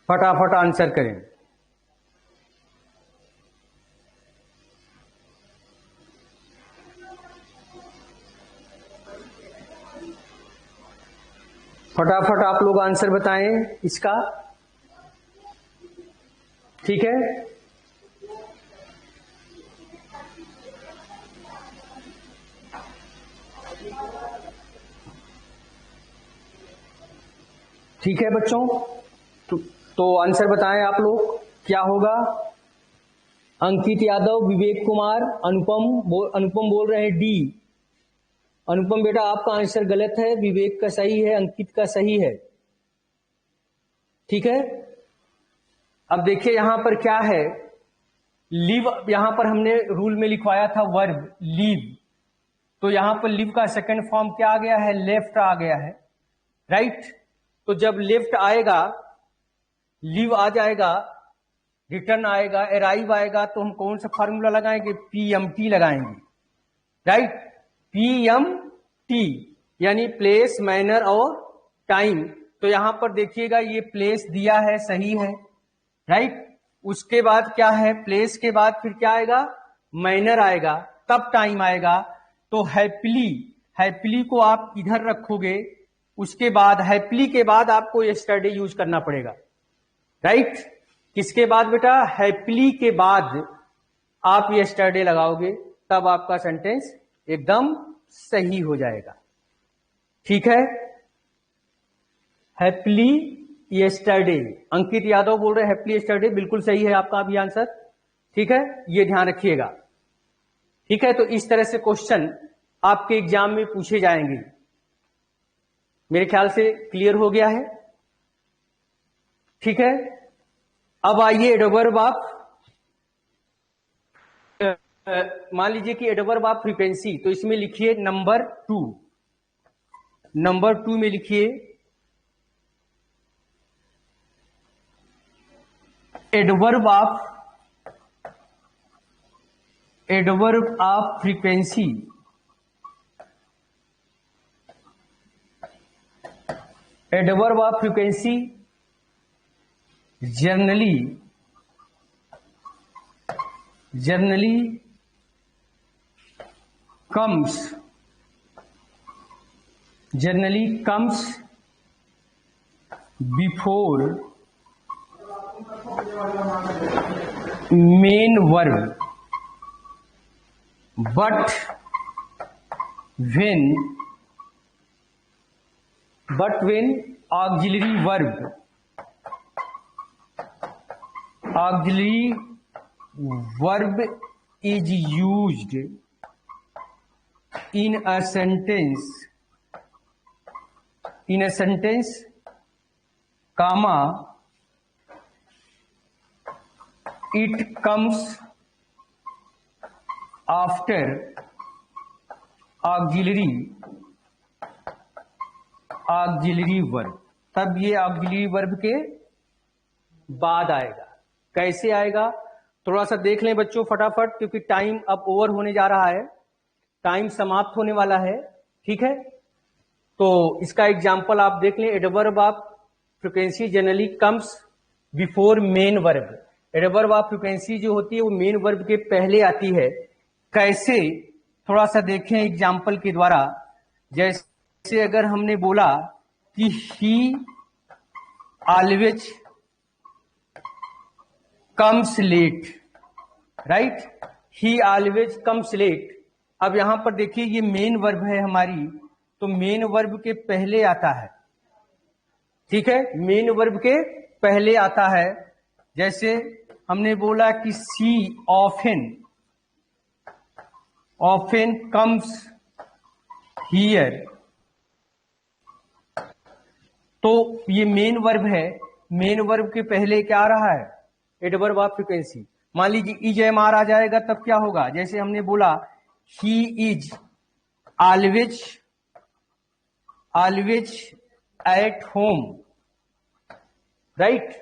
फटाफट आंसर करें। फटाफट आप लोग आंसर बताएं इसका। ठीक है, ठीक है बच्चों, तो आंसर बताएं आप लोग क्या होगा। अंकित यादव, विवेक कुमार, अनुपम बोल रहे हैं डी। अनुपम बेटा आपका आंसर गलत है, विवेक का सही है, अंकित का सही है। ठीक है, अब देखिए यहां पर क्या है, लिव, यहां पर हमने रूल में लिखवाया था वर्ब लीव, तो यहां पर लिव का सेकंड फॉर्म क्या आ गया है, लेफ्ट आ गया है, राइट। तो जब लेफ्ट आएगा, लिव आ जाएगा, रिटर्न आएगा, अराइव आएगा, तो हम कौन सा फार्मूला लगाएंगे, पीएमटी लगाएंगे, राइट। पीएमटी यानी प्लेस, मैनर और टाइम। तो यहां पर देखिएगा ये प्लेस दिया है, सही है, राइट। उसके बाद क्या है, प्लेस के बाद फिर क्या आएगा, मैनर आएगा, तब टाइम आएगा। तो हैप्पीली को आप इधर रखोगे, उसके बाद हैप्पीली के बाद आपको यस्टरडे यूज करना पड़ेगा, राइट। किसके बाद बेटा, हैप्पीली के बाद आप यस्टरडे लगाओगे, तब आपका सेंटेंस एकदम सही हो जाएगा। ठीक है, हैप्पीली यस्टरडे, अंकित यादव बोल रहे हैं हैप्पीली यस्टरडे, बिल्कुल सही है आपका भी आंसर। ठीक है, ये ध्यान रखिएगा। ठीक है, तो इस तरह से क्वेश्चन आपके एग्जाम में पूछे जाएंगे। मेरे ख्याल से क्लियर हो गया है। ठीक है, अब आइए एडवर्ब ऑफ, मान लीजिए कि एडवर्ब ऑफ फ्रीक्वेंसी, तो इसमें लिखिए नंबर 2। नंबर 2 में लिखिए adverb of frequency. Adverb of frequency generally comes before main verb, but when auxiliary verb is used in a sentence comma it comes after auxiliary verb, तब ये auxiliary verb के बाद आएगा। कैसे आएगा थोड़ा सा देख लें बच्चों फटाफट, क्योंकि टाइम अब ओवर होने जा रहा है, टाइम समाप्त होने वाला है, ठीक है। तो इसका एग्जांपल आप देख लें। Adverb of frequency generally comes before main verb. Adverb of frequency जो होती है वो मेन वर्ब के पहले आती है। कैसे थोड़ा सा देखें एग्जांपल के द्वारा। जैसे अगर हमने बोला कि he always comes late, right, he always comes late. अब यहां पर देखिए ये मेन वर्ब है हमारी, तो मेन वर्ब के पहले आता है, ठीक है, मेन वर्ब के पहले आता है। जैसे हमने बोला कि सी ऑफन कम्स हियर, तो ये मेन वर्ब है, मेन वर्ब के पहले क्या आ रहा है, एडवर्ब ऑफ फ्रीक्वेंसी। मान लीजिए इज एम आर आ जाएगा तब क्या होगा, जैसे हमने बोला he is always at home, right.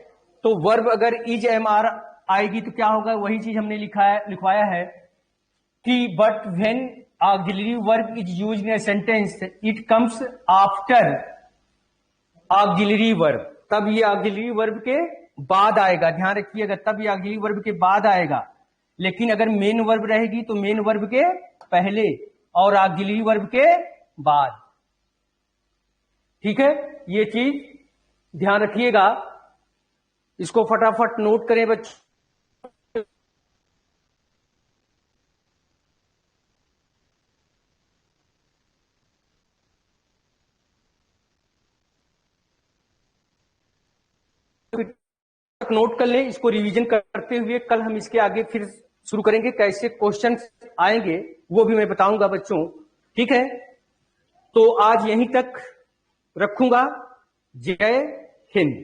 तो वर्ब अगर इज एम आर आएगी तो क्या होगा, वही चीज हमने लिखवाया है कि but when auxiliary verb is used in a sentence it comes after auxiliary verb, तब ये ऑक्सिलरी वर्ब के बाद आएगा, ध्यान रखिएगा, तब ये ऑक्सिलरी वर्ब के बाद आएगा। लेकिन अगर मेन वर्ब रहेगी तो मेन वर्ब के पहले और ऑक्सिलरी वर्ब के बाद, ठीक है। ये चीज ध्यान रखिएगा, इसको फटाफट नोट करें बच्चों। नोट कर लें, इसको रिवीजन करते हुए कल हम इसके आगे फिर शुरू करेंगे। कैसे क्वेश्चन आएंगे वो भी मैं बताऊंगा बच्चों, ठीक है। तो आज यहीं तक रखूंगा। जय हिंद।